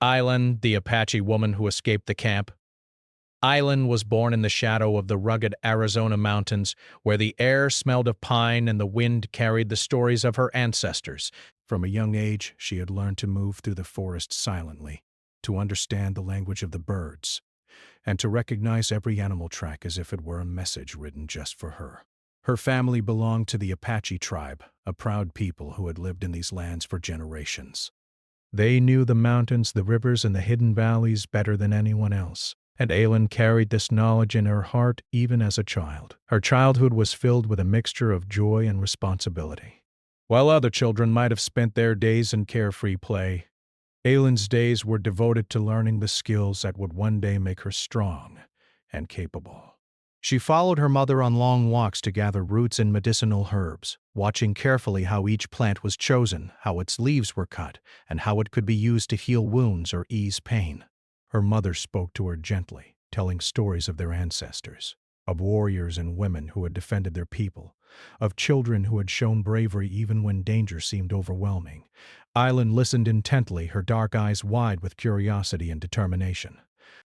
Aylen, the Apache woman who escaped the camp. Aylen was born in the shadow of the rugged Arizona mountains, where the air smelled of pine and the wind carried the stories of her ancestors. From a young age, she had learned to move through the forest silently, to understand the language of the birds, and to recognize every animal track as if it were a message written just for her. Her family belonged to the Apache tribe, a proud people who had lived in these lands for generations. They knew the mountains, the rivers, and the hidden valleys better than anyone else, and Aylen carried this knowledge in her heart even as a child. Her childhood was filled with a mixture of joy and responsibility. While other children might have spent their days in carefree play, Aylen's days were devoted to learning the skills that would one day make her strong and capable. She followed her mother on long walks to gather roots and medicinal herbs, watching carefully how each plant was chosen, how its leaves were cut, and how it could be used to heal wounds or ease pain. Her mother spoke to her gently, telling stories of their ancestors, of warriors and women who had defended their people, of children who had shown bravery even when danger seemed overwhelming. Aylen listened intently, her dark eyes wide with curiosity and determination.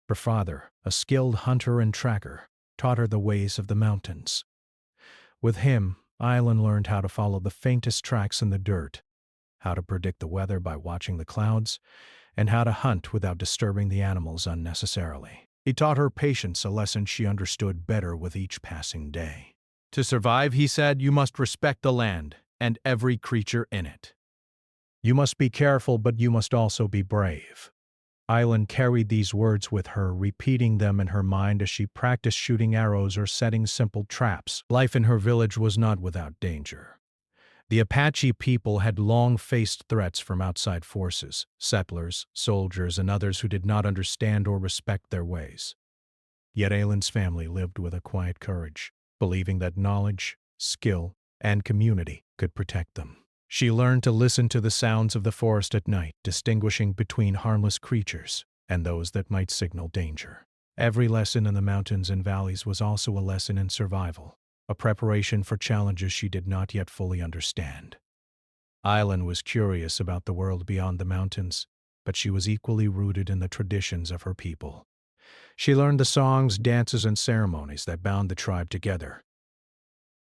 Her father, a skilled hunter and tracker, taught her the ways of the mountains. With him, Aylen learned how to follow the faintest tracks in the dirt, how to predict the weather by watching the clouds, and how to hunt without disturbing the animals unnecessarily. He taught her patience, a lesson she understood better with each passing day. To survive, he said, you must respect the land and every creature in it. You must be careful, but you must also be brave. Aylen carried these words with her, repeating them in her mind as she practiced shooting arrows or setting simple traps. Life in her village was not without danger. The Apache people had long faced threats from outside forces, settlers, soldiers, and others who did not understand or respect their ways. Yet Aylen's family lived with a quiet courage, believing that knowledge, skill, and community could protect them. She learned to listen to the sounds of the forest at night, distinguishing between harmless creatures and those that might signal danger. Every lesson in the mountains and valleys was also a lesson in survival, a preparation for challenges she did not yet fully understand. Aylen was curious about the world beyond the mountains, but she was equally rooted in the traditions of her people. She learned the songs, dances, and ceremonies that bound the tribe together.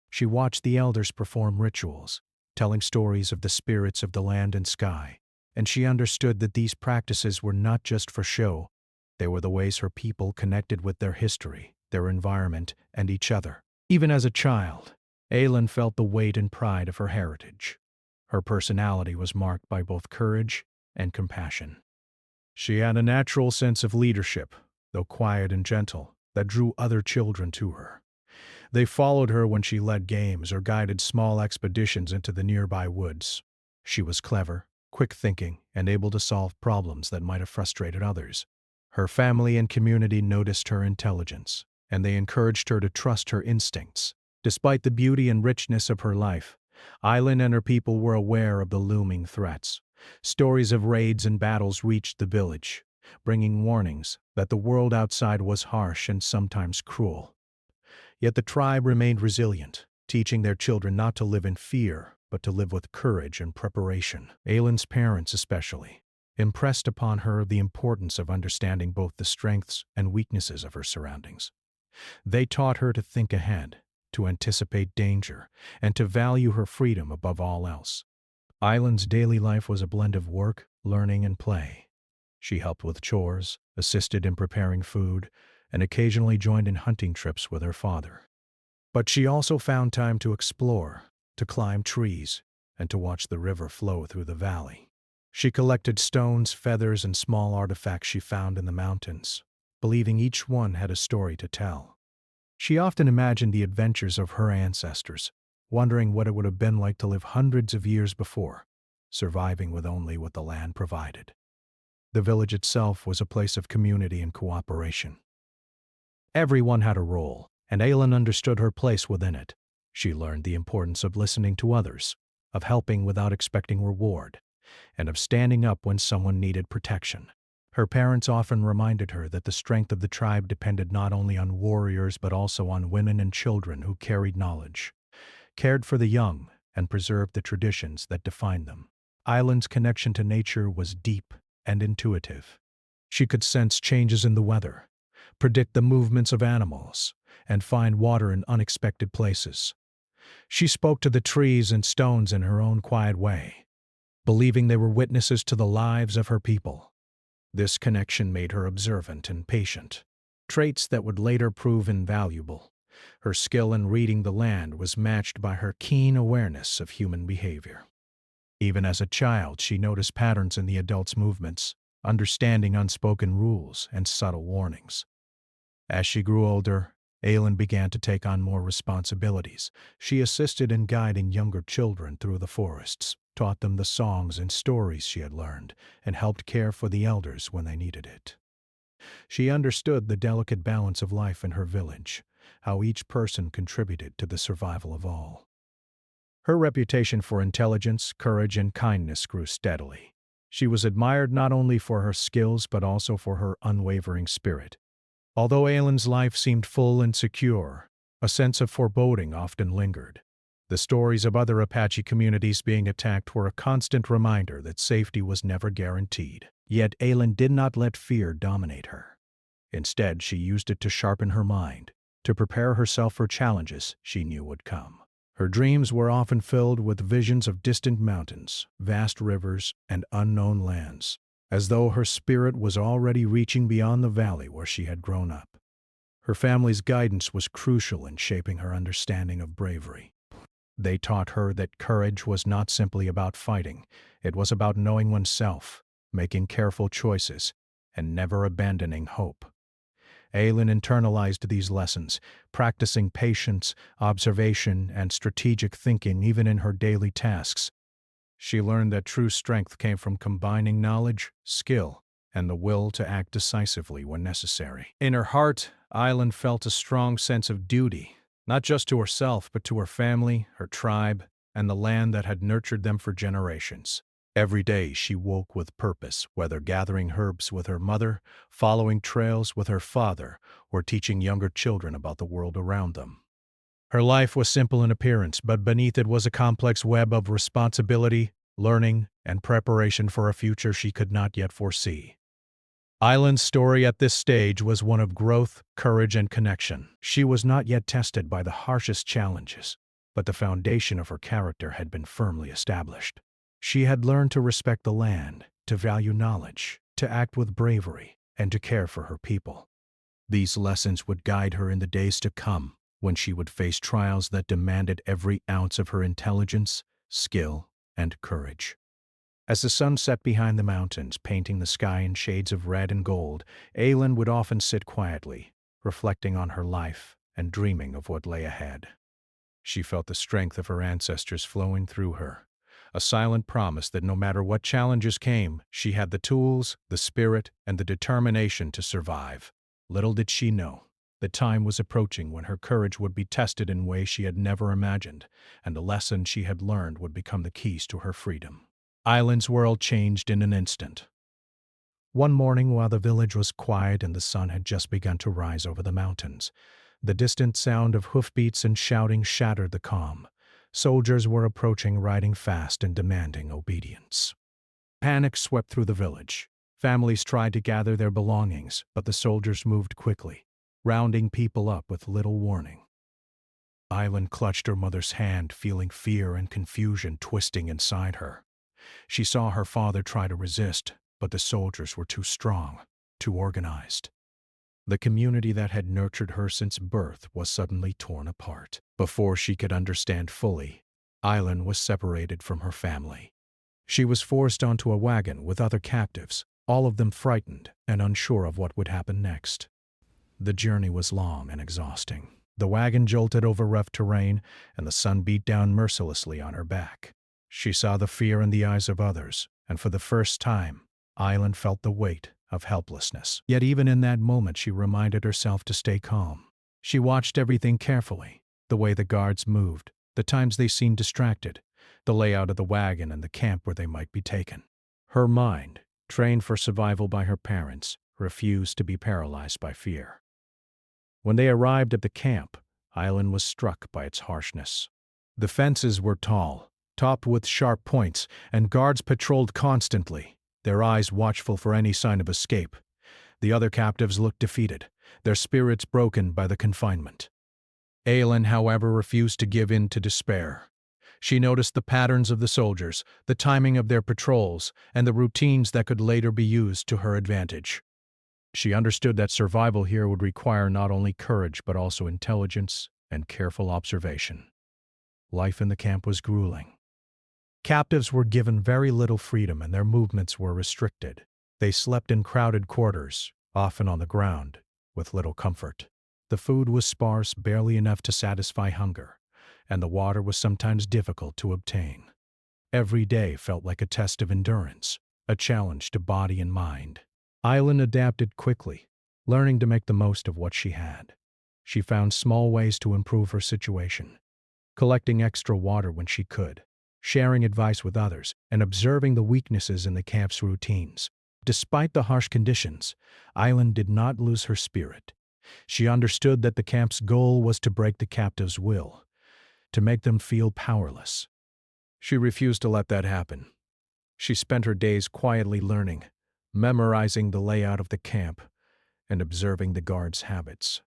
She watched the elders perform rituals, telling stories of the spirits of the land and sky, and she understood that these practices were not just for show. They were the ways her people connected with their history, their environment, and each other. Even as a child, Aylen felt the weight and pride of her heritage. Her personality was marked by both courage and compassion. She had a natural sense of leadership, though quiet and gentle, that drew other children to her. They followed her when she led games or guided small expeditions into the nearby woods. She was clever, quick-thinking, and able to solve problems that might have frustrated others. Her family and community noticed her intelligence, and they encouraged her to trust her instincts. Despite the beauty and richness of her life, Aylen and her people were aware of the looming threats. Stories of raids and battles reached the village, bringing warnings that the world outside was harsh and sometimes cruel. Yet the tribe remained resilient, teaching their children not to live in fear, but to live with courage and preparation. Aylen's parents especially impressed upon her the importance of understanding both the strengths and weaknesses of her surroundings. They taught her to think ahead, to anticipate danger, and to value her freedom above all else. Aylen's daily life was a blend of work, learning, and play. She helped with chores, assisted in preparing food, and occasionally joined in hunting trips with her father. But she also found time to explore, to climb trees, and to watch the river flow through the valley. She collected stones, feathers, and small artifacts she found in the mountains, believing each one had a story to tell. She often imagined the adventures of her ancestors, wondering what it would have been like to live hundreds of years before, surviving with only what the land provided. The village itself was a place of community and cooperation. Everyone had a role, and Aylen understood her place within it. She learned the importance of listening to others, of helping without expecting reward, and of standing up when someone needed protection. Her parents often reminded her that the strength of the tribe depended not only on warriors but also on women and children who carried knowledge, cared for the young, and preserved the traditions that defined them. Aylen's connection to nature was deep and intuitive. She could sense changes in the weather, predict the movements of animals, and find water in unexpected places. She spoke to the trees and stones in her own quiet way, believing they were witnesses to the lives of her people. This connection made her observant and patient, traits that would later prove invaluable. Her skill in reading the land was matched by her keen awareness of human behavior. Even as a child, she noticed patterns in the adults' movements, understanding unspoken rules and subtle warnings. As she grew older, Aylen began to take on more responsibilities. She assisted in guiding younger children through the forests, taught them the songs and stories she had learned, and helped care for the elders when they needed it. She understood the delicate balance of life in her village, how each person contributed to the survival of all. Her reputation for intelligence, courage, and kindness grew steadily. She was admired not only for her skills but also for her unwavering spirit. Although Aylen's life seemed full and secure, a sense of foreboding often lingered. The stories of other Apache communities being attacked were a constant reminder that safety was never guaranteed. Yet Aylen did not let fear dominate her. Instead, she used it to sharpen her mind, to prepare herself for challenges she knew would come. Her dreams were often filled with visions of distant mountains, vast rivers, and unknown lands, as though her spirit was already reaching beyond the valley where she had grown up. Her family's guidance was crucial in shaping her understanding of bravery. They taught her that courage was not simply about fighting, it was about knowing oneself, making careful choices, and never abandoning hope. Aylen internalized these lessons, practicing patience, observation, and strategic thinking even in her daily tasks. She learned that true strength came from combining knowledge, skill, and the will to act decisively when necessary. In her heart, Aylen felt a strong sense of duty, not just to herself but to her family, her tribe, and the land that had nurtured them for generations. Every day she woke with purpose, whether gathering herbs with her mother, following trails with her father, or teaching younger children about the world around them. Her life was simple in appearance, but beneath it was a complex web of responsibility, learning, and preparation for a future she could not yet foresee. Aylen's story at this stage was one of growth, courage, and connection. She was not yet tested by the harshest challenges, but the foundation of her character had been firmly established. She had learned to respect the land, to value knowledge, to act with bravery, and to care for her people. These lessons would guide her in the days to come, when she would face trials that demanded every ounce of her intelligence, skill, and courage. As the sun set behind the mountains, painting the sky in shades of red and gold, Aylen would often sit quietly, reflecting on her life and dreaming of what lay ahead. She felt the strength of her ancestors flowing through her, a silent promise that no matter what challenges came, she had the tools, the spirit, and the determination to survive. Little did she know, the time was approaching when her courage would be tested in ways she had never imagined, and the lessons she had learned would become the keys to her freedom. Aylen's world changed in an instant. One morning, while the village was quiet and the sun had just begun to rise over the mountains, the distant sound of hoofbeats and shouting shattered the calm. Soldiers were approaching, riding fast and demanding obedience. Panic swept through the village. Families tried to gather their belongings, but the soldiers moved quickly, rounding people up with little warning. Aylen clutched her mother's hand, feeling fear and confusion twisting inside her. She saw her father try to resist, but the soldiers were too strong, too organized. The community that had nurtured her since birth was suddenly torn apart. Before she could understand fully, Aylen was separated from her family. She was forced onto a wagon with other captives, all of them frightened and unsure of what would happen next. The journey was long and exhausting. The wagon jolted over rough terrain, and the sun beat down mercilessly on her back. She saw the fear in the eyes of others, and for the first time, Aylen felt the weight of helplessness. Yet even in that moment she reminded herself to stay calm. She watched everything carefully, the way the guards moved, the times they seemed distracted, the layout of the wagon and the camp where they might be taken. Her mind, trained for survival by her parents, refused to be paralyzed by fear. When they arrived at the camp, Aylen was struck by its harshness. The fences were tall, topped with sharp points, and guards patrolled constantly, their eyes watchful for any sign of escape. The other captives looked defeated, their spirits broken by the confinement. Aylen, however, refused to give in to despair. She noticed the patterns of the soldiers, the timing of their patrols, and the routines that could later be used to her advantage. She understood that survival here would require not only courage but also intelligence and careful observation. Life in the camp was grueling. Captives were given very little freedom and their movements were restricted. They slept in crowded quarters, often on the ground, with little comfort. The food was sparse, barely enough to satisfy hunger, and the water was sometimes difficult to obtain. Every day felt like a test of endurance, a challenge to body and mind. Aylen adapted quickly, learning to make the most of what she had. She found small ways to improve her situation, collecting extra water when she could, sharing advice with others, and observing the weaknesses in the camp's routines. Despite the harsh conditions, Aylen did not lose her spirit. She understood that the camp's goal was to break the captives' will, to make them feel powerless. She refused to let that happen. She spent her days quietly learning, memorizing the layout of the camp, and observing the guards' habits.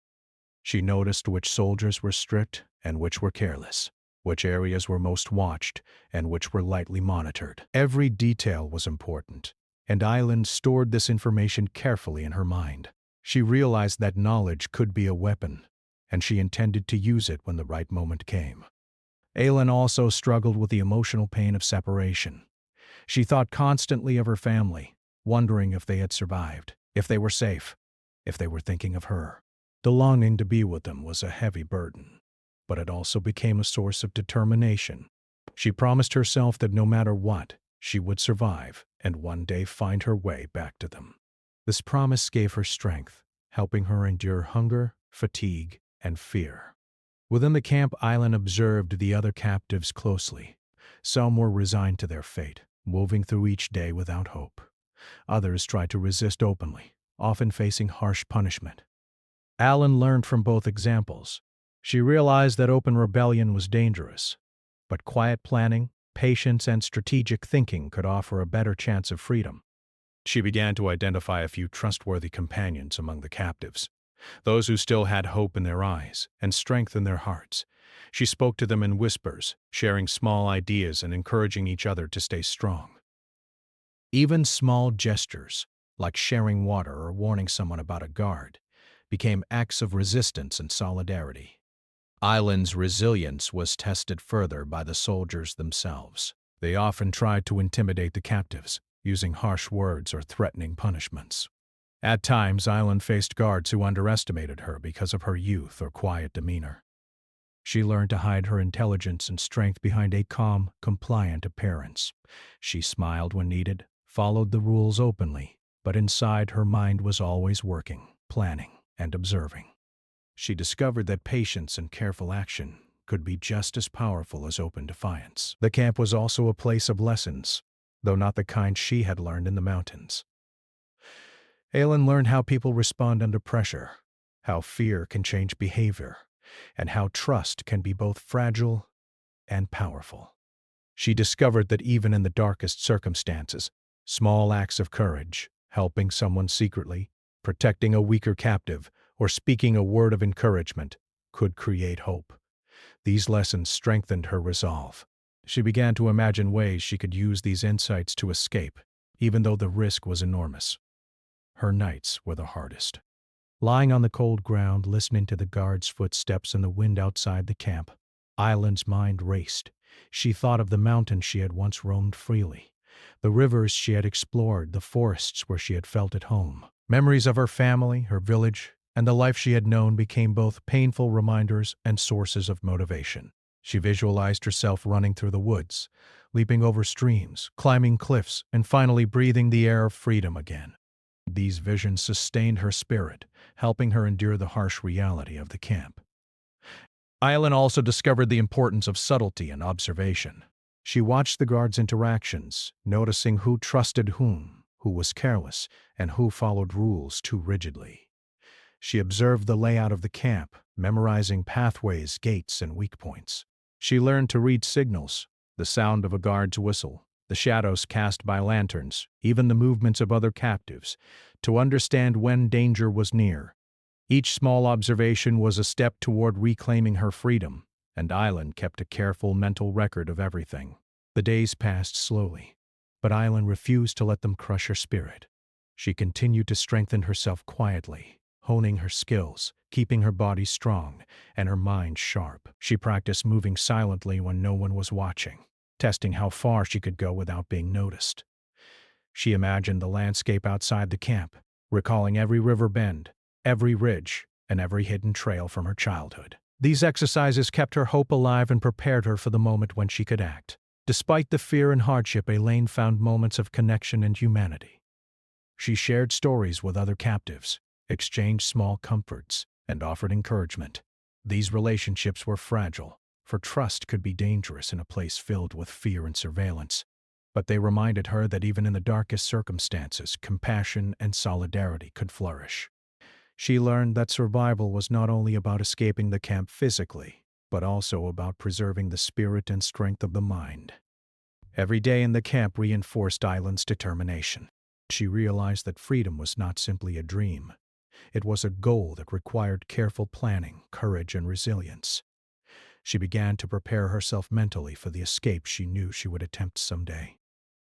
She noticed which soldiers were strict and which were careless, which areas were most watched and which were lightly monitored. Every detail was important, and Aylen stored this information carefully in her mind. She realized that knowledge could be a weapon, and she intended to use it when the right moment came. Aylen also struggled with the emotional pain of separation. She thought constantly of her family, wondering if they had survived, if they were safe, if they were thinking of her. The longing to be with them was a heavy burden, but it also became a source of determination. She promised herself that no matter what, she would survive and one day find her way back to them. This promise gave her strength, helping her endure hunger, fatigue, and fear. Within the camp, Aylen observed the other captives closely. Some were resigned to their fate, moving through each day without hope. Others tried to resist openly, often facing harsh punishment. Aylen learned from both examples. She realized that open rebellion was dangerous, but quiet planning, patience, and strategic thinking could offer a better chance of freedom. She began to identify a few trustworthy companions among the captives, those who still had hope in their eyes and strength in their hearts. She spoke to them in whispers, sharing small ideas and encouraging each other to stay strong. Even small gestures, like sharing water or warning someone about a guard, became acts of resistance and solidarity. Aylen's resilience was tested further by the soldiers themselves. They often tried to intimidate the captives, using harsh words or threatening punishments. At times, Aylen faced guards who underestimated her because of her youth or quiet demeanor. She learned to hide her intelligence and strength behind a calm, compliant appearance. She smiled when needed, followed the rules openly, but inside her mind was always working, planning, and observing. She discovered that patience and careful action could be just as powerful as open defiance. The camp was also a place of lessons, though not the kind she had learned in the mountains. Aylen learned how people respond under pressure, how fear can change behavior, and how trust can be both fragile and powerful. She discovered that even in the darkest circumstances, small acts of courage, helping someone secretly, protecting a weaker captive, or speaking a word of encouragement, could create hope. These lessons strengthened her resolve. She began to imagine ways she could use these insights to escape, even though the risk was enormous. Her nights were the hardest. Lying on the cold ground, listening to the guards' footsteps and the wind outside the camp, Aylen's mind raced. She thought of the mountains she had once roamed freely, the rivers she had explored, the forests where she had felt at home. Memories of her family, her village, and the life she had known became both painful reminders and sources of motivation. She visualized herself running through the woods, leaping over streams, climbing cliffs, and finally breathing the air of freedom again. These visions sustained her spirit, helping her endure the harsh reality of the camp. Aylen also discovered the importance of subtlety and observation. She watched the guards' interactions, noticing who trusted whom, who was careless, and who followed rules too rigidly. She observed the layout of the camp, memorizing pathways, gates, and weak points. She learned to read signals, the sound of a guard's whistle, the shadows cast by lanterns, even the movements of other captives, to understand when danger was near. Each small observation was a step toward reclaiming her freedom, and Aylen kept a careful mental record of everything. The days passed slowly, but Aylen refused to let them crush her spirit. She continued to strengthen herself quietly, honing her skills, keeping her body strong, and her mind sharp. She practiced moving silently when no one was watching, testing how far she could go without being noticed. She imagined the landscape outside the camp, recalling every river bend, every ridge, and every hidden trail from her childhood. These exercises kept her hope alive and prepared her for the moment when she could act. Despite the fear and hardship, Aylen found moments of connection and humanity. She shared stories with other captives, exchanged small comforts, and offered encouragement. These relationships were fragile, for trust could be dangerous in a place filled with fear and surveillance. But they reminded her that even in the darkest circumstances, compassion and solidarity could flourish. She learned that survival was not only about escaping the camp physically, but also about preserving the spirit and strength of the mind. Every day in the camp reinforced Aylen's determination. She realized that freedom was not simply a dream. It was a goal that required careful planning, courage, and resilience. She began to prepare herself mentally for the escape she knew she would attempt someday.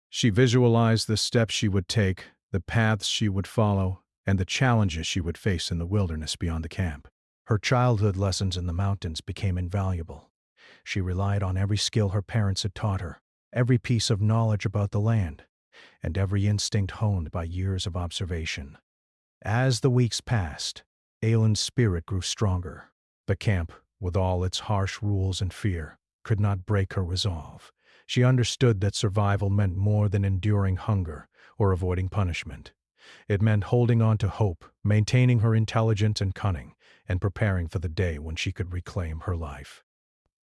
She visualized the steps she would take, the paths she would follow, and the challenges she would face in the wilderness beyond the camp. Her childhood lessons in the mountains became invaluable. She relied on every skill her parents had taught her, every piece of knowledge about the land, and every instinct honed by years of observation. As the weeks passed, Aylen's spirit grew stronger. The camp, with all its harsh rules and fear, could not break her resolve. She understood that survival meant more than enduring hunger or avoiding punishment. It meant holding on to hope, maintaining her intelligence and cunning, and preparing for the day when she could reclaim her life.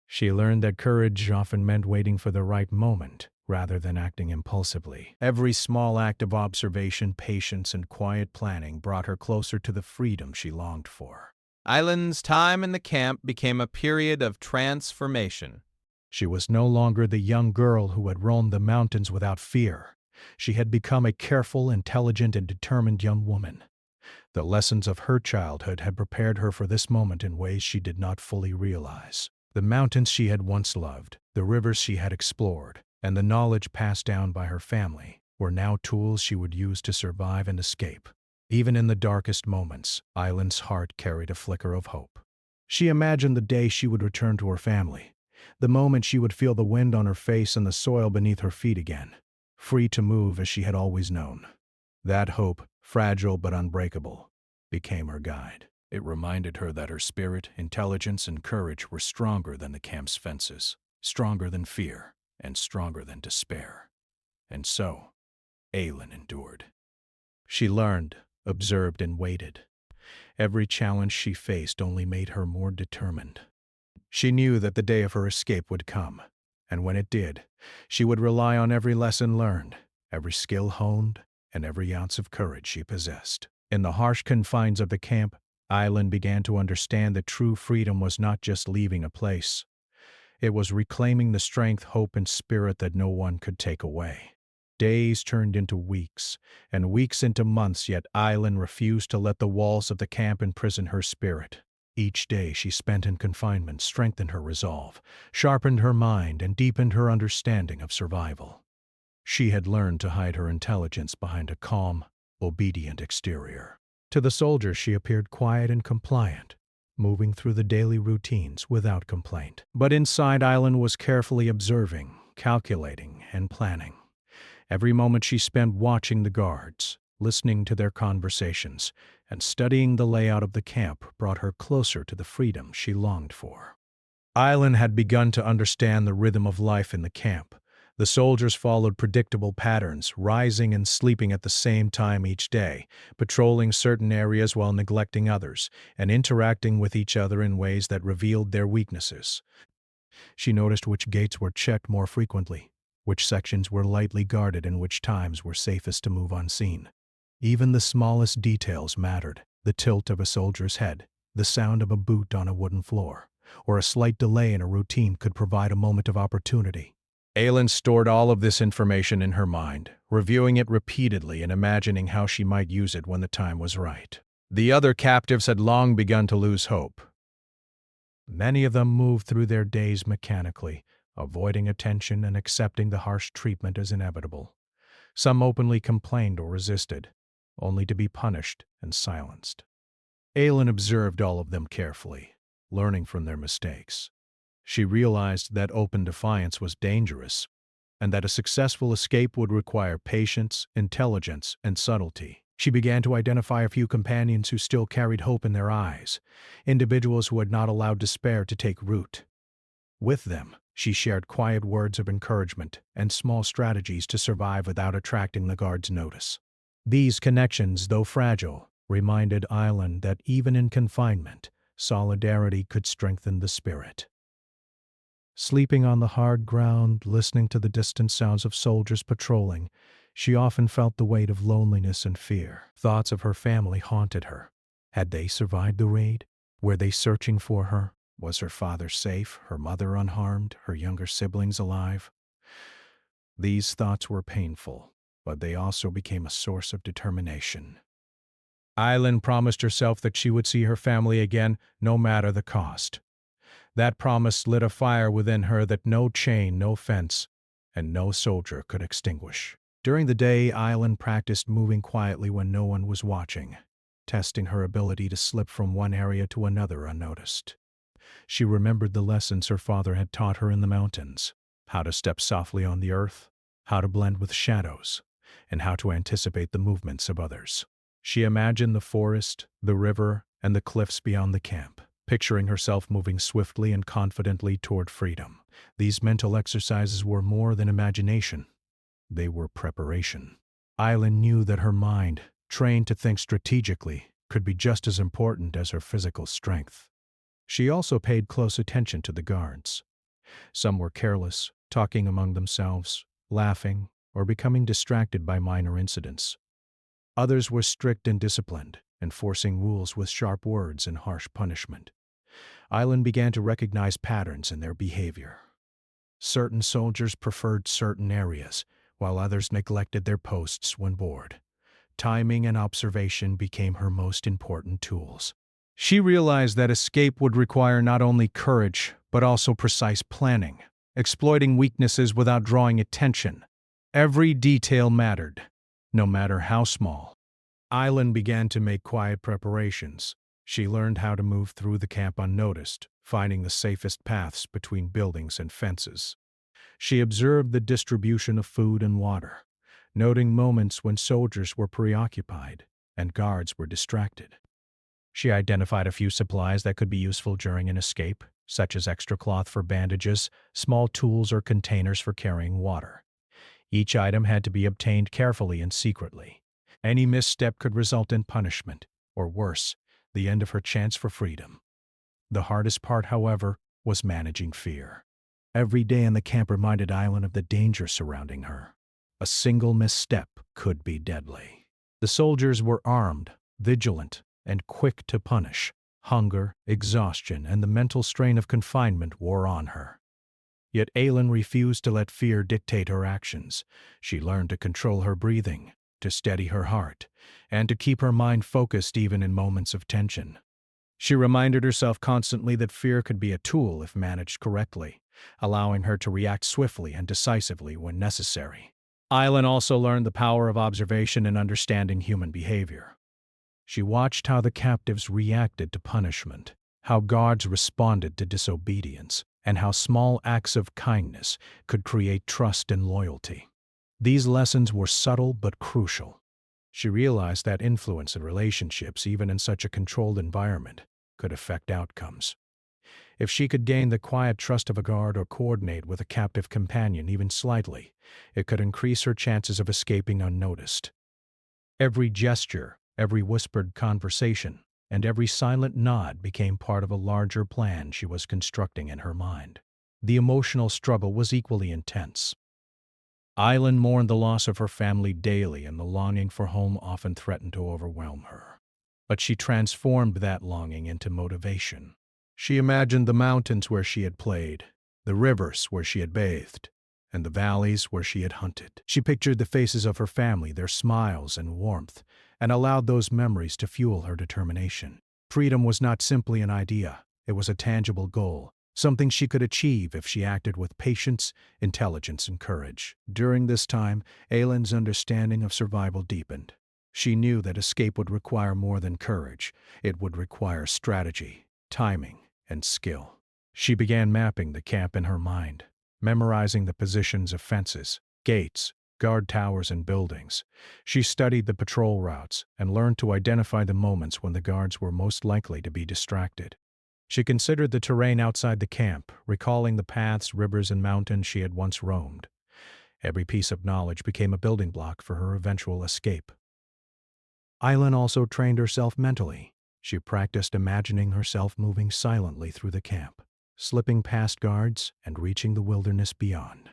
She learned that courage often meant waiting for the right moment, rather than acting impulsively. Every small act of observation, patience, and quiet planning brought her closer to the freedom she longed for. Aylen's time in the camp became a period of transformation. She was no longer the young girl who had roamed the mountains without fear. She had become a careful, intelligent, and determined young woman. The lessons of her childhood had prepared her for this moment in ways she did not fully realize. The mountains she had once loved, the rivers she had explored, and the knowledge passed down by her family were now tools she would use to survive and escape. Even in the darkest moments, Aylen's heart carried a flicker of hope. She imagined the day she would return to her family, the moment she would feel the wind on her face and the soil beneath her feet again, free to move as she had always known. That hope, fragile but unbreakable, became her guide. It reminded her that her spirit, intelligence, and courage were stronger than the camp's fences, stronger than fear, and stronger than despair. And so, Aylen endured. She learned, observed, and waited. Every challenge she faced only made her more determined. She knew that the day of her escape would come, and when it did, she would rely on every lesson learned, every skill honed, and every ounce of courage she possessed. In the harsh confines of the camp, Aylen began to understand that true freedom was not just leaving a place. It was reclaiming the strength, hope, and spirit that no one could take away. Days turned into weeks, and weeks into months, yet Aylen refused to let the walls of the camp imprison her spirit. Each day she spent in confinement strengthened her resolve, sharpened her mind, and deepened her understanding of survival. She had learned to hide her intelligence behind a calm, obedient exterior. To the soldiers she appeared quiet and compliant, moving through the daily routines without complaint. But inside, Aylen was carefully observing, calculating, and planning. Every moment she spent watching the guards, listening to their conversations, and studying the layout of the camp brought her closer to the freedom she longed for. Aylen had begun to understand the rhythm of life in the camp. The soldiers followed predictable patterns, rising and sleeping at the same time each day, patrolling certain areas while neglecting others, and interacting with each other in ways that revealed their weaknesses. She noticed which gates were checked more frequently, which sections were lightly guarded, and which times were safest to move unseen. Even the smallest details mattered: the tilt of a soldier's head, the sound of a boot on a wooden floor, or a slight delay in a routine could provide a moment of opportunity. Aylen stored all of this information in her mind, reviewing it repeatedly and imagining how she might use it when the time was right. The other captives had long begun to lose hope. Many of them moved through their days mechanically, avoiding attention and accepting the harsh treatment as inevitable. Some openly complained or resisted, only to be punished and silenced. Aylen observed all of them carefully, learning from their mistakes. She realized that open defiance was dangerous, and that a successful escape would require patience, intelligence, and subtlety. She began to identify a few companions who still carried hope in their eyes, individuals who had not allowed despair to take root. With them, she shared quiet words of encouragement and small strategies to survive without attracting the guards' notice. These connections, though fragile, reminded Aylen that even in confinement, solidarity could strengthen the spirit. Sleeping on the hard ground, listening to the distant sounds of soldiers patrolling, she often felt the weight of loneliness and fear. Thoughts of her family haunted her. Had they survived the raid? Were they searching for her? Was her father safe, her mother unharmed, her younger siblings alive? These thoughts were painful, but they also became a source of determination. Aylen promised herself that she would see her family again, no matter the cost. That promise lit a fire within her that no chain, no fence, and no soldier could extinguish. During the day, Aylen practiced moving quietly when no one was watching, testing her ability to slip from one area to another unnoticed. She remembered the lessons her father had taught her in the mountains: how to step softly on the earth, how to blend with shadows, and how to anticipate the movements of others. She imagined the forest, the river, and the cliffs beyond the camp, picturing herself moving swiftly and confidently toward freedom. These mental exercises were more than imagination. They were preparation. Aylen knew that her mind, trained to think strategically, could be just as important as her physical strength. She also paid close attention to the guards. Some were careless, talking among themselves, laughing, or becoming distracted by minor incidents. Others were strict and disciplined, enforcing rules with sharp words and harsh punishment. Aylen began to recognize patterns in their behavior. Certain soldiers preferred certain areas, while others neglected their posts when bored. Timing and observation became her most important tools. She realized that escape would require not only courage, but also precise planning, exploiting weaknesses without drawing attention. Every detail mattered, no matter how small. Aylen began to make quiet preparations. She learned how to move through the camp unnoticed, finding the safest paths between buildings and fences. She observed the distribution of food and water, noting moments when soldiers were preoccupied and guards were distracted. She identified a few supplies that could be useful during an escape, such as extra cloth for bandages, small tools, or containers for carrying water. Each item had to be obtained carefully and secretly. Any misstep could result in punishment, or worse, the end of her chance for freedom. The hardest part, however, was managing fear. Every day in the camp reminded Aylen of the danger surrounding her. A single misstep could be deadly. The soldiers were armed, vigilant, and quick to punish. Hunger, exhaustion, and the mental strain of confinement wore on her. Yet Aylen refused to let fear dictate her actions. She learned to control her breathing, to steady her heart, and to keep her mind focused even in moments of tension. She reminded herself constantly that fear could be a tool if managed correctly, allowing her to react swiftly and decisively when necessary. Aylen also learned the power of observation and understanding human behavior. She watched how the captives reacted to punishment, how guards responded to disobedience, and how small acts of kindness could create trust and loyalty. These lessons were subtle but crucial. She realized that influence in relationships, even in such a controlled environment, could affect outcomes. If she could gain the quiet trust of a guard or coordinate with a captive companion even slightly, it could increase her chances of escaping unnoticed. Every gesture, every whispered conversation, and every silent nod became part of a larger plan she was constructing in her mind. The emotional struggle was equally intense. Aylen mourned the loss of her family daily, and the longing for home often threatened to overwhelm her. But she transformed that longing into motivation. She imagined the mountains where she had played, the rivers where she had bathed, and the valleys where she had hunted. She pictured the faces of her family, their smiles and warmth, and allowed those memories to fuel her determination. Freedom was not simply an idea, it was a tangible goal, something she could achieve if she acted with patience, intelligence, and courage. During this time, Aylen's understanding of survival deepened. She knew that escape would require more than courage. It would require strategy, timing, and skill. She began mapping the camp in her mind, memorizing the positions of fences, gates, guard towers, and buildings. She studied the patrol routes and learned to identify the moments when the guards were most likely to be distracted. She considered the terrain outside the camp, recalling the paths, rivers, and mountains she had once roamed. Every piece of knowledge became a building block for her eventual escape. Aylen also trained herself mentally. She practiced imagining herself moving silently through the camp, slipping past guards and reaching the wilderness beyond.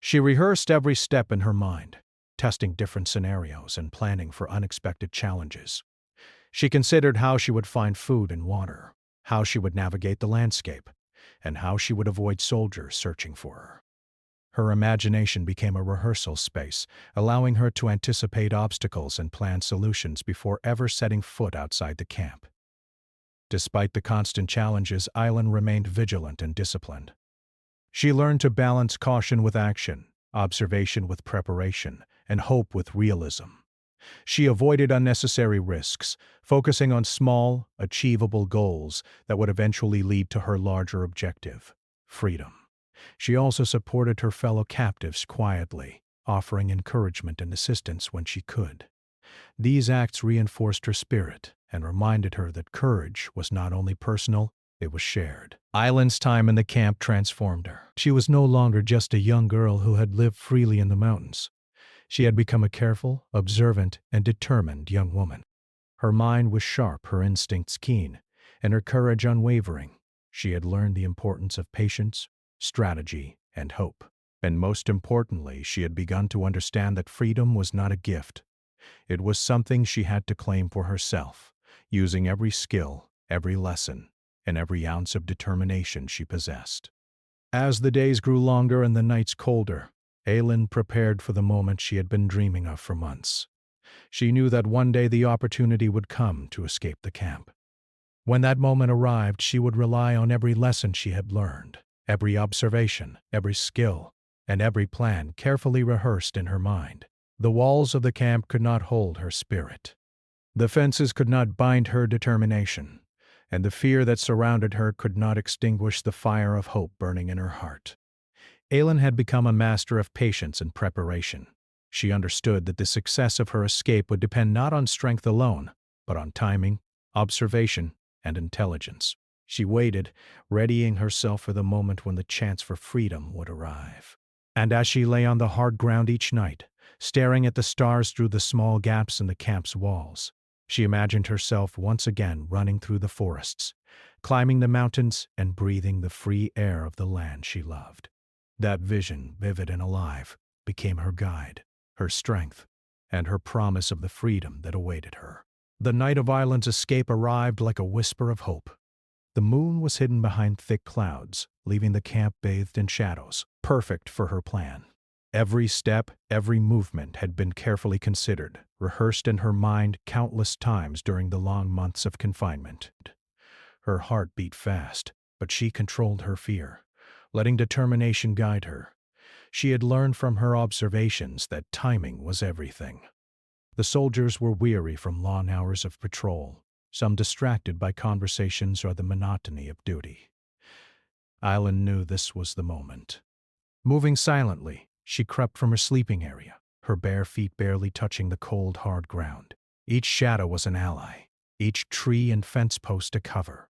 She rehearsed every step in her mind, testing different scenarios and planning for unexpected challenges. She considered how she would find food and water, how she would navigate the landscape, and how she would avoid soldiers searching for her. Her imagination became a rehearsal space, allowing her to anticipate obstacles and plan solutions before ever setting foot outside the camp. Despite the constant challenges, Aylen remained vigilant and disciplined. She learned to balance caution with action, observation with preparation, and hope with realism. She avoided unnecessary risks, focusing on small, achievable goals that would eventually lead to her larger objective: freedom. She also supported her fellow captives quietly, offering encouragement and assistance when she could. These acts reinforced her spirit and reminded her that courage was not only personal, it was shared. Aylen's time in the camp transformed her. She was no longer just a young girl who had lived freely in the mountains. She had become a careful, observant, and determined young woman. Her mind was sharp, her instincts keen, and her courage unwavering. She had learned the importance of patience, strategy, and hope. And most importantly, she had begun to understand that freedom was not a gift. It was something she had to claim for herself, using every skill, every lesson, and every ounce of determination she possessed. As the days grew longer and the nights colder, Aylen prepared for the moment she had been dreaming of for months. She knew that one day the opportunity would come to escape the camp. When that moment arrived, she would rely on every lesson she had learned, every observation, every skill, and every plan carefully rehearsed in her mind. The walls of the camp could not hold her spirit. The fences could not bind her determination, and the fear that surrounded her could not extinguish the fire of hope burning in her heart. Aylen had become a master of patience and preparation. She understood that the success of her escape would depend not on strength alone, but on timing, observation, and intelligence. She waited, readying herself for the moment when the chance for freedom would arrive. And as she lay on the hard ground each night, staring at the stars through the small gaps in the camp's walls, she imagined herself once again running through the forests, climbing the mountains, and breathing the free air of the land she loved. That vision, vivid and alive, became her guide, her strength, and her promise of the freedom that awaited her. The night of Aylen's escape arrived like a whisper of hope. The moon was hidden behind thick clouds, leaving the camp bathed in shadows, perfect for her plan. Every step, every movement had been carefully considered, rehearsed in her mind countless times during the long months of confinement. Her heart beat fast, but she controlled her fear, letting determination guide her. She had learned from her observations that timing was everything. The soldiers were weary from long hours of patrol, some distracted by conversations or the monotony of duty. Aylen knew this was the moment. Moving silently, she crept from her sleeping area, her bare feet barely touching the cold, hard ground. Each shadow was an ally, each tree and fence post a cover.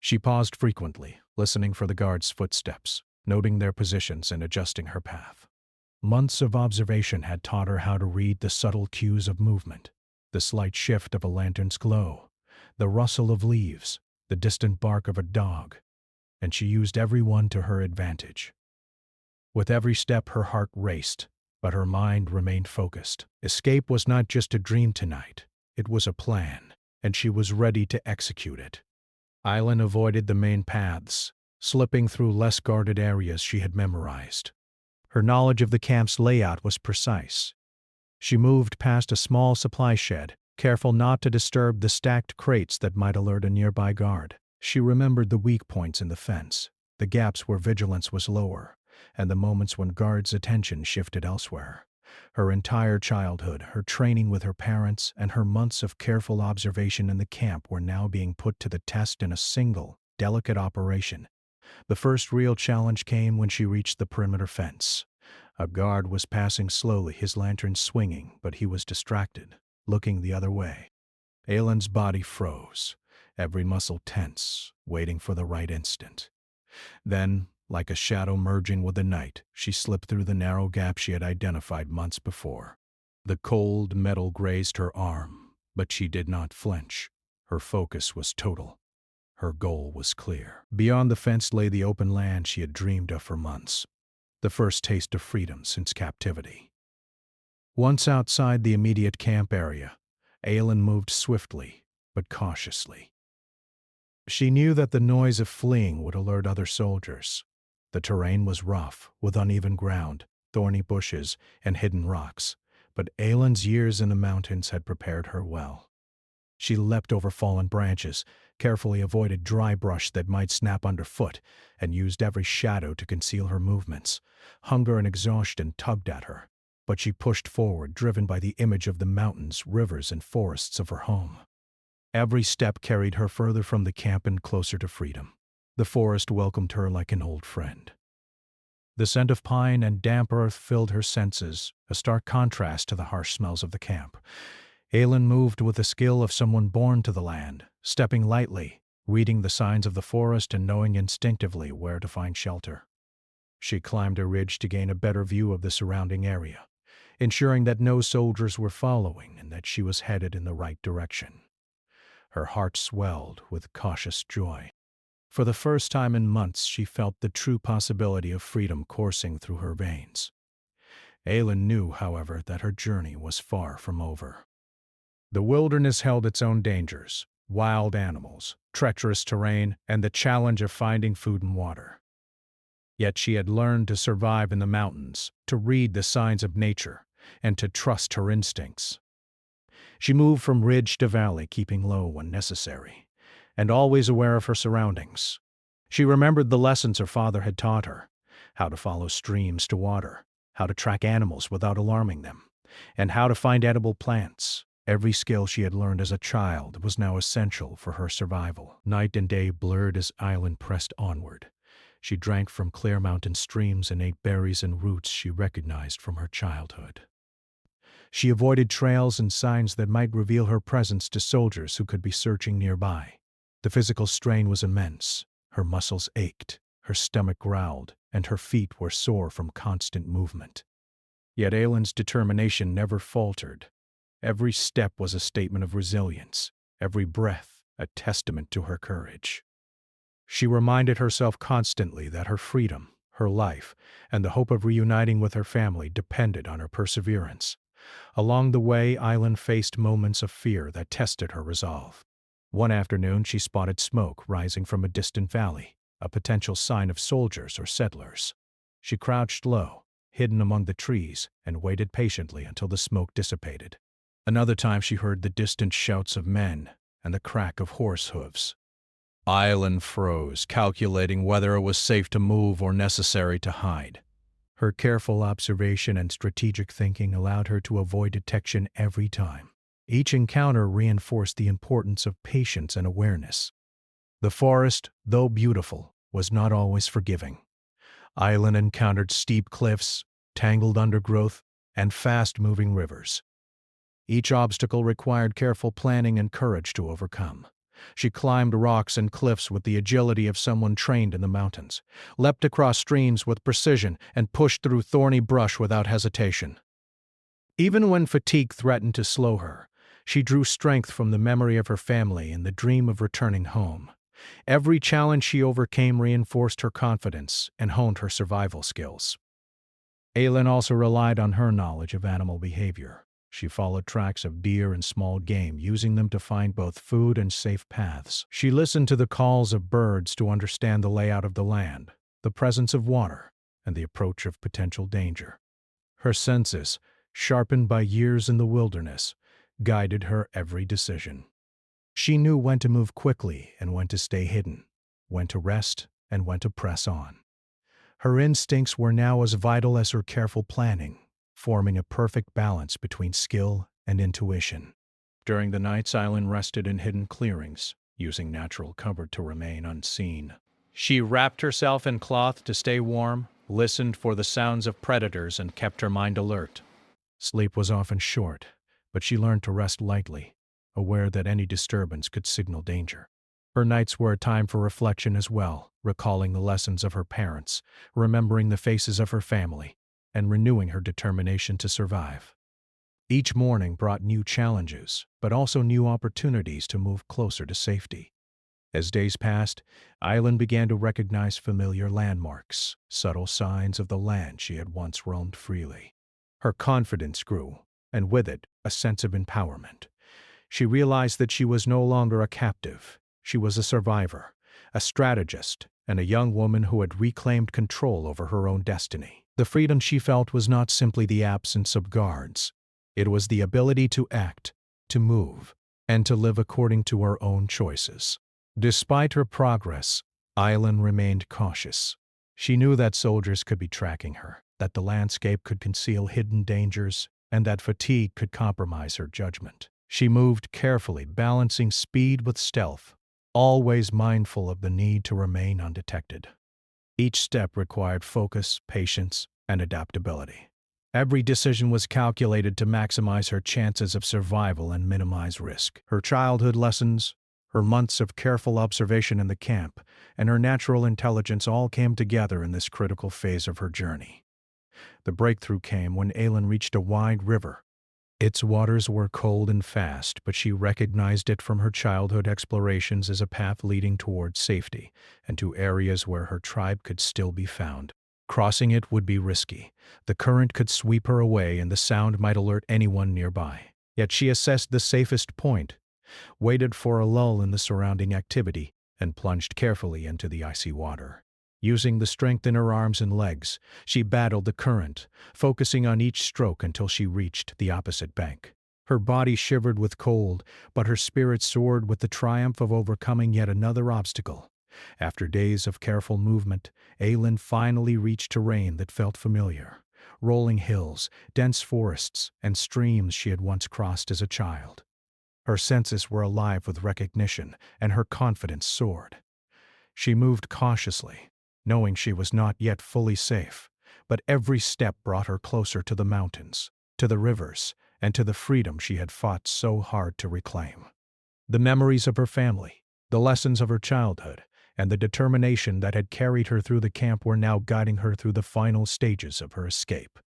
She paused frequently, listening for the guards' footsteps, noting their positions and adjusting her path. Months of observation had taught her how to read the subtle cues of movement, the slight shift of a lantern's glow, the rustle of leaves, the distant bark of a dog, and she used every one to her advantage. With every step her heart raced, but her mind remained focused. Escape was not just a dream tonight, it was a plan, and she was ready to execute it. Aylen avoided the main paths, slipping through less guarded areas she had memorized. Her knowledge of the camp's layout was precise. She moved past a small supply shed, careful not to disturb the stacked crates that might alert a nearby guard. She remembered the weak points in the fence, the gaps where vigilance was lower, and the moments when guards' attention shifted elsewhere. Her entire childhood, her training with her parents, and her months of careful observation in the camp were now being put to the test in a single, delicate operation. The first real challenge came when she reached the perimeter fence. A guard was passing slowly, his lantern swinging, but he was distracted, looking the other way. Aylen's body froze, every muscle tense, waiting for the right instant. Then, like a shadow merging with the night, she slipped through the narrow gap she had identified months before. The cold metal grazed her arm, but she did not flinch. Her focus was total. Her goal was clear. Beyond the fence lay the open land she had dreamed of for months, the first taste of freedom since captivity. Once outside the immediate camp area, Aylen moved swiftly but cautiously. She knew that the noise of fleeing would alert other soldiers. The terrain was rough, with uneven ground, thorny bushes, and hidden rocks, but Aylen's years in the mountains had prepared her well. She leapt over fallen branches, carefully avoided dry brush that might snap underfoot, and used every shadow to conceal her movements. Hunger and exhaustion tugged at her, but she pushed forward, driven by the image of the mountains, rivers, and forests of her home. Every step carried her further from the camp and closer to freedom. The forest welcomed her like an old friend. The scent of pine and damp earth filled her senses, a stark contrast to the harsh smells of the camp. Aylen moved with the skill of someone born to the land, stepping lightly, reading the signs of the forest and knowing instinctively where to find shelter. She climbed a ridge to gain a better view of the surrounding area, ensuring that no soldiers were following and that she was headed in the right direction. Her heart swelled with cautious joy. For the first time in months, she felt the true possibility of freedom coursing through her veins. Aylen knew, however, that her journey was far from over. The wilderness held its own dangers: wild animals, treacherous terrain, and the challenge of finding food and water. Yet she had learned to survive in the mountains, to read the signs of nature, and to trust her instincts. She moved from ridge to valley, keeping low when necessary, and always aware of her surroundings. She remembered the lessons her father had taught her: how to follow streams to water, how to track animals without alarming them, and how to find edible plants. Every skill she had learned as a child was now essential for her survival. Night and day blurred as Aylen pressed onward. She drank from clear mountain streams and ate berries and roots she recognized from her childhood. She avoided trails and signs that might reveal her presence to soldiers who could be searching nearby. The physical strain was immense. Her muscles ached, her stomach growled, and her feet were sore from constant movement. Yet Aylen's determination never faltered. Every step was a statement of resilience, every breath a testament to her courage. She reminded herself constantly that her freedom, her life, and the hope of reuniting with her family depended on her perseverance. Along the way, Aylen faced moments of fear that tested her resolve. One afternoon, she spotted smoke rising from a distant valley, a potential sign of soldiers or settlers. She crouched low, hidden among the trees, and waited patiently until the smoke dissipated. Another time she heard the distant shouts of men and the crack of horse hooves. Aylen froze, calculating whether it was safe to move or necessary to hide. Her careful observation and strategic thinking allowed her to avoid detection every time. Each encounter reinforced the importance of patience and awareness. The forest, though beautiful, was not always forgiving. Aylen encountered steep cliffs, tangled undergrowth, and fast-moving rivers. Each obstacle required careful planning and courage to overcome. She climbed rocks and cliffs with the agility of someone trained in the mountains, leapt across streams with precision, and pushed through thorny brush without hesitation. Even when fatigue threatened to slow her, she drew strength from the memory of her family and the dream of returning home. Every challenge she overcame reinforced her confidence and honed her survival skills. Aylen also relied on her knowledge of animal behavior. She followed tracks of deer and small game, using them to find both food and safe paths. She listened to the calls of birds to understand the layout of the land, the presence of water, and the approach of potential danger. Her senses, sharpened by years in the wilderness, guided her every decision. She knew when to move quickly and when to stay hidden, when to rest and when to press on. Her instincts were now as vital as her careful planning, forming a perfect balance between skill and intuition. During the nights, Aylen rested in hidden clearings, using natural cover to remain unseen. She wrapped herself in cloth to stay warm, listened for the sounds of predators, and kept her mind alert. Sleep was often short, but she learned to rest lightly, aware that any disturbance could signal danger. Her nights were a time for reflection as well, recalling the lessons of her parents, remembering the faces of her family, and renewing her determination to survive. Each morning brought new challenges, but also new opportunities to move closer to safety. As days passed, Aylen began to recognize familiar landmarks, subtle signs of the land she had once roamed freely. Her confidence grew, and with it, a sense of empowerment. She realized that she was no longer a captive. She was a survivor, a strategist, and a young woman who had reclaimed control over her own destiny. The freedom she felt was not simply the absence of guards. It was the ability to act, to move, and to live according to her own choices. Despite her progress, Aylen remained cautious. She knew that soldiers could be tracking her, that the landscape could conceal hidden dangers, and that fatigue could compromise her judgment. She moved carefully, balancing speed with stealth, always mindful of the need to remain undetected. Each step required focus, patience, and adaptability. Every decision was calculated to maximize her chances of survival and minimize risk. Her childhood lessons, her months of careful observation in the camp, and her natural intelligence all came together in this critical phase of her journey. The breakthrough came when Aylen reached a wide river. Its waters were cold and fast, but she recognized it from her childhood explorations as a path leading toward safety and to areas where her tribe could still be found. Crossing it would be risky. The current could sweep her away and the sound might alert anyone nearby. Yet she assessed the safest point, waited for a lull in the surrounding activity, and plunged carefully into the icy water. Using the strength in her arms and legs, she battled the current, focusing on each stroke until she reached the opposite bank. Her body shivered with cold, but her spirit soared with the triumph of overcoming yet another obstacle. After days of careful movement, Aylen finally reached terrain that felt familiar. Rolling hills, dense forests, and streams she had once crossed as a child. Her senses were alive with recognition, and her confidence soared. She moved cautiously, knowing she was not yet fully safe, but every step brought her closer to the mountains, to the rivers, and to the freedom she had fought so hard to reclaim. The memories of her family, the lessons of her childhood, and the determination that had carried her through the camp were now guiding her through the final stages of her escape.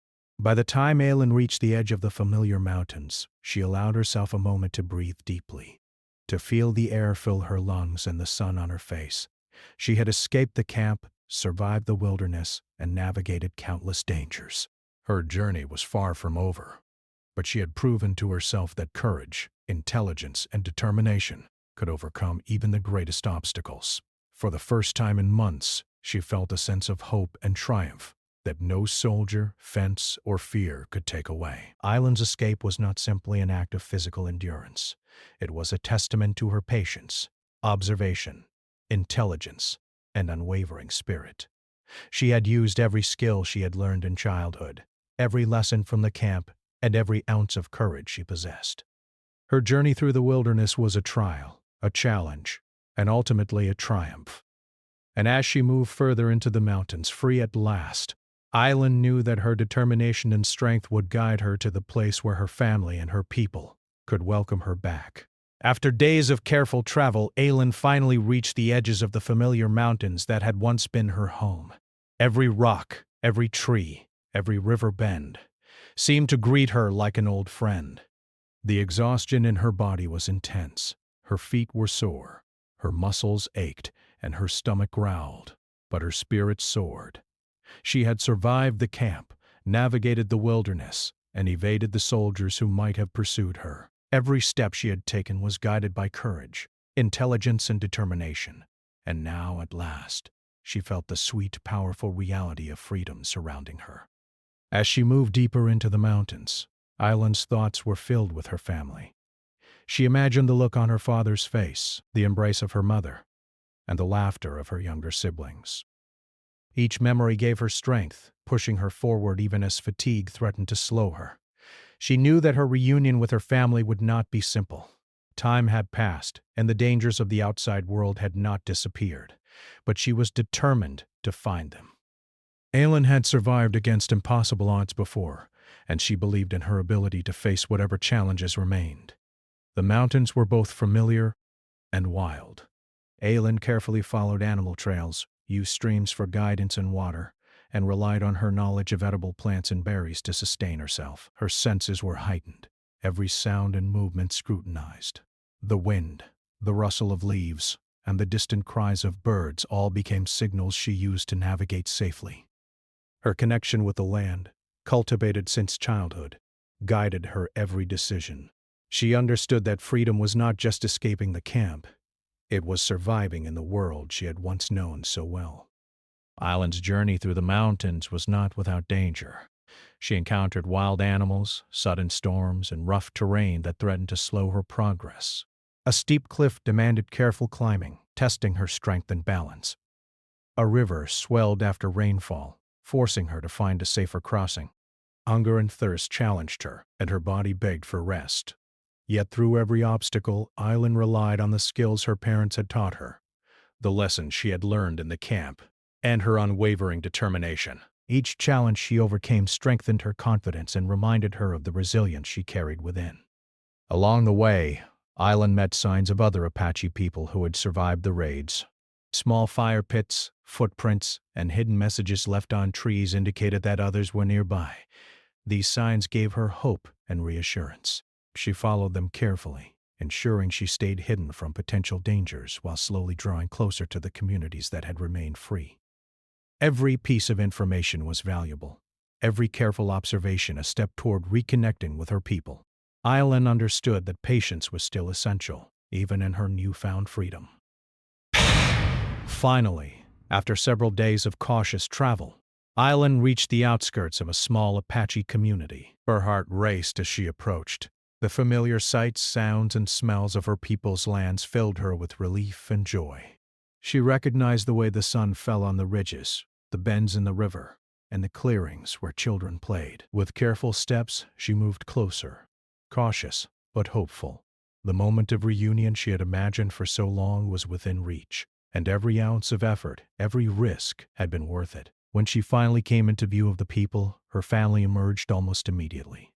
By the time Aylen reached the edge of the familiar mountains, she allowed herself a moment to breathe deeply, to feel the air fill her lungs and the sun on her face. She had escaped the camp, survived the wilderness, and navigated countless dangers. Her journey was far from over, but she had proven to herself that courage, intelligence, and determination could overcome even the greatest obstacles. For the first time in months, she felt a sense of hope and triumph that no soldier, fence, or fear could take away. Aylen's escape was not simply an act of physical endurance. It was a testament to her patience, observation, intelligence, and unwavering spirit. She had used every skill she had learned in childhood, every lesson from the camp, and every ounce of courage she possessed. Her journey through the wilderness was a trial, a challenge, and ultimately a triumph. And as she moved further into the mountains, free at last, Aylen knew that her determination and strength would guide her to the place where her family and her people could welcome her back. After days of careful travel, Aylen finally reached the edges of the familiar mountains that had once been her home. Every rock, every tree, every river bend seemed to greet her like an old friend. The exhaustion in her body was intense. Her feet were sore, her muscles ached, and her stomach growled, but her spirit soared. She had survived the camp, navigated the wilderness, and evaded the soldiers who might have pursued her. Every step she had taken was guided by courage, intelligence, and determination. And now, at last, she felt the sweet, powerful reality of freedom surrounding her. As she moved deeper into the mountains, Aylen's thoughts were filled with her family. She imagined the look on her father's face, the embrace of her mother, and the laughter of her younger siblings. Each memory gave her strength, pushing her forward even as fatigue threatened to slow her. She knew that her reunion with her family would not be simple. Time had passed, and the dangers of the outside world had not disappeared, but she was determined to find them. Aylen had survived against impossible odds before, and she believed in her ability to face whatever challenges remained. The mountains were both familiar and wild. Aylen carefully followed animal trails, used streams for guidance and water, and relied on her knowledge of edible plants and berries to sustain herself. Her senses were heightened, every sound and movement scrutinized. The wind, the rustle of leaves, and the distant cries of birds all became signals she used to navigate safely. Her connection with the land, cultivated since childhood, guided her every decision. She understood that freedom was not just escaping the camp, it was surviving in the world she had once known so well. Aylen's journey through the mountains was not without danger. She encountered wild animals, sudden storms, and rough terrain that threatened to slow her progress. A steep cliff demanded careful climbing, testing her strength and balance. A river swelled after rainfall, forcing her to find a safer crossing. Hunger and thirst challenged her, and her body begged for rest. Yet through every obstacle, Aylen relied on the skills her parents had taught her, the lessons she had learned in the camp, and her unwavering determination. Each challenge she overcame strengthened her confidence and reminded her of the resilience she carried within. Along the way, Aylen met signs of other Apache people who had survived the raids. Small fire pits, footprints, and hidden messages left on trees indicated that others were nearby. These signs gave her hope and reassurance. She followed them carefully, ensuring she stayed hidden from potential dangers while slowly drawing closer to the communities that had remained free. Every piece of information was valuable, every careful observation a step toward reconnecting with her people. Aylen understood that patience was still essential, even in her newfound freedom. Finally, after several days of cautious travel, Aylen reached the outskirts of a small Apache community. Her heart raced as she approached. The familiar sights, sounds, and smells of her people's lands filled her with relief and joy. She recognized the way the sun fell on the ridges, the bends in the river, and the clearings where children played. With careful steps, she moved closer, cautious but hopeful. The moment of reunion she had imagined for so long was within reach, and every ounce of effort, every risk had been worth it. When she finally came into view of the people, her family emerged almost immediately.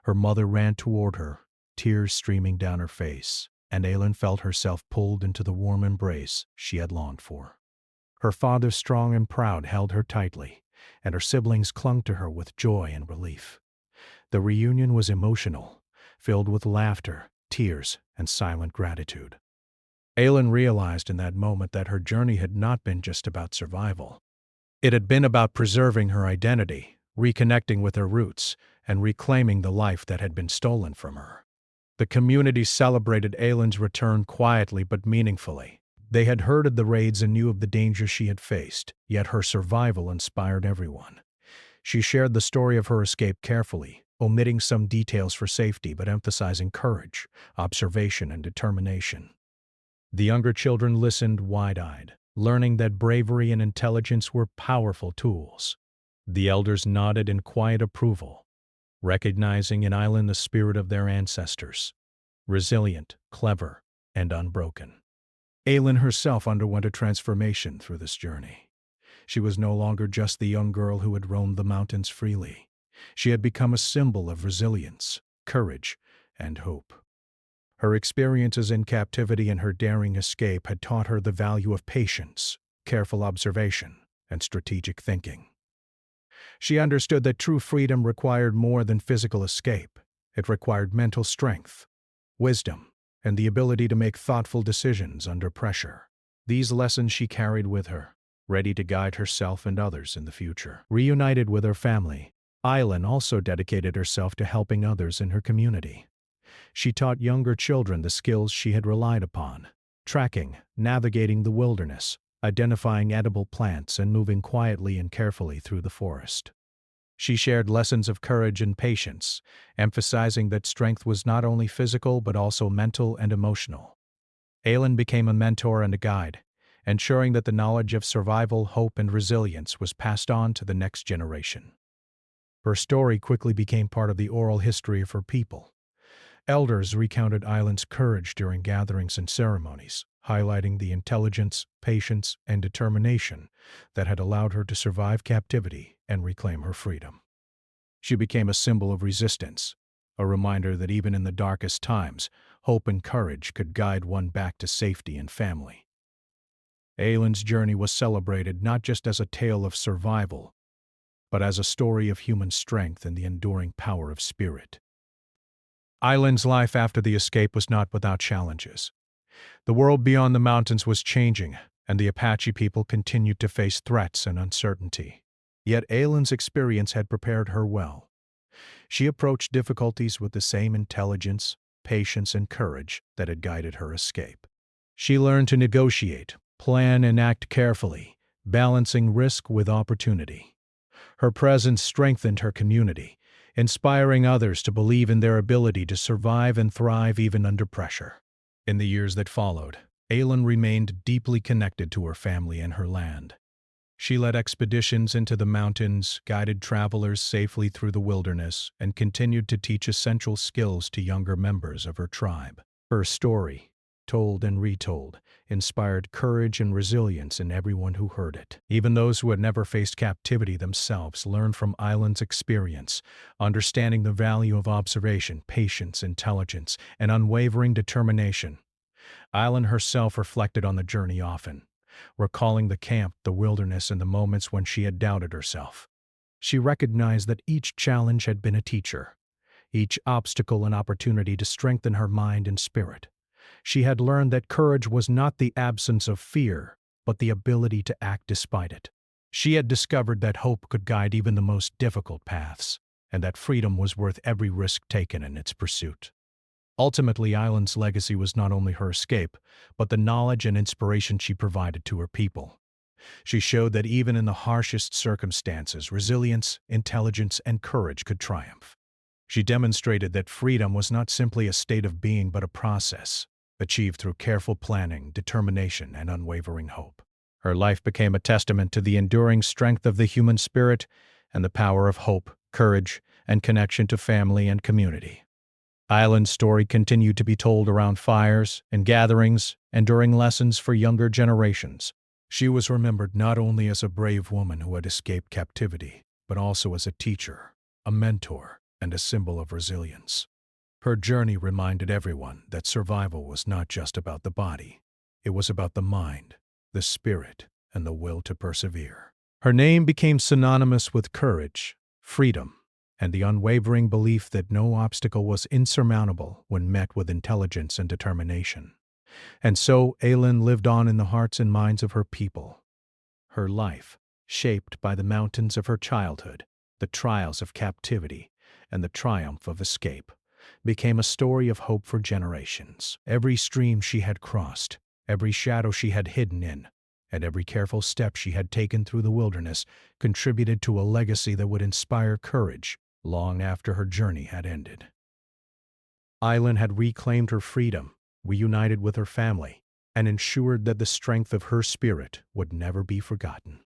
Her mother ran toward her, tears streaming down her face, and Aylen felt herself pulled into the warm embrace she had longed for. Her father, strong and proud, held her tightly, and her siblings clung to her with joy and relief. The reunion was emotional, filled with laughter, tears, and silent gratitude. Aylen realized in that moment that her journey had not been just about survival. It had been about preserving her identity, reconnecting with her roots, and reclaiming the life that had been stolen from her. The community celebrated Aylen's return quietly but meaningfully. They had heard of the raids and knew of the danger she had faced, yet her survival inspired everyone. She shared the story of her escape carefully, omitting some details for safety but emphasizing courage, observation, and determination. The younger children listened wide-eyed, learning that bravery and intelligence were powerful tools. The elders nodded in quiet approval, recognizing in Aylen the spirit of their ancestors, resilient, clever, and unbroken. Aylen herself underwent a transformation through this journey. She was no longer just the young girl who had roamed the mountains freely. She had become a symbol of resilience, courage, and hope. Her experiences in captivity and her daring escape had taught her the value of patience, careful observation, and strategic thinking. She understood that true freedom required more than physical escape. It required mental strength, wisdom, and the ability to make thoughtful decisions under pressure. These lessons she carried with her, ready to guide herself and others in the future. Reunited with her family, Aylen also dedicated herself to helping others in her community. She taught younger children the skills she had relied upon: tracking, navigating the wilderness, identifying edible plants and moving quietly and carefully through the forest. She shared lessons of courage and patience, emphasizing that strength was not only physical but also mental and emotional. Aylen became a mentor and a guide, ensuring that the knowledge of survival, hope, and resilience was passed on to the next generation. Her story quickly became part of the oral history of her people. Elders recounted Aylen's courage during gatherings and ceremonies, highlighting the intelligence, patience, and determination that had allowed her to survive captivity and reclaim her freedom. She became a symbol of resistance, a reminder that even in the darkest times, hope and courage could guide one back to safety and family. Aylen's journey was celebrated not just as a tale of survival, but as a story of human strength and the enduring power of spirit. Aylen's life after the escape was not without challenges. The world beyond the mountains was changing, and the Apache people continued to face threats and uncertainty. Yet Aylen's experience had prepared her well. She approached difficulties with the same intelligence, patience, and courage that had guided her escape. She learned to negotiate, plan, and act carefully, balancing risk with opportunity. Her presence strengthened her community, inspiring others to believe in their ability to survive and thrive even under pressure. In the years that followed, Aylen remained deeply connected to her family and her land. She led expeditions into the mountains, guided travelers safely through the wilderness, and continued to teach essential skills to younger members of her tribe. Her story, told and retold, inspired courage and resilience in everyone who heard it. Even those who had never faced captivity themselves learned from Aylen's experience, understanding the value of observation, patience, intelligence, and unwavering determination. Aylen herself reflected on the journey often, recalling the camp, the wilderness, and the moments when she had doubted herself. She recognized that each challenge had been a teacher, each obstacle an opportunity to strengthen her mind and spirit. She had learned that courage was not the absence of fear, but the ability to act despite it. She had discovered that hope could guide even the most difficult paths, and that freedom was worth every risk taken in its pursuit. Ultimately, Aylen's legacy was not only her escape, but the knowledge and inspiration she provided to her people. She showed that even in the harshest circumstances, resilience, intelligence, and courage could triumph. She demonstrated that freedom was not simply a state of being but a process, achieved through careful planning, determination, and unwavering hope. Her life became a testament to the enduring strength of the human spirit and the power of hope, courage, and connection to family and community. Aylen's story continued to be told around fires, in gatherings, and during lessons for younger generations. She was remembered not only as a brave woman who had escaped captivity, but also as a teacher, a mentor, and a symbol of resilience. Her journey reminded everyone that survival was not just about the body. It was about the mind, the spirit, and the will to persevere. Her name became synonymous with courage, freedom, and the unwavering belief that no obstacle was insurmountable when met with intelligence and determination. And so Aylen lived on in the hearts and minds of her people. Her life, shaped by the mountains of her childhood, the trials of captivity, and the triumph of escape, became a story of hope for generations. Every stream she had crossed, every shadow she had hidden in, and every careful step she had taken through the wilderness contributed to a legacy that would inspire courage long after her journey had ended. Aylen had reclaimed her freedom, reunited with her family, and ensured that the strength of her spirit would never be forgotten.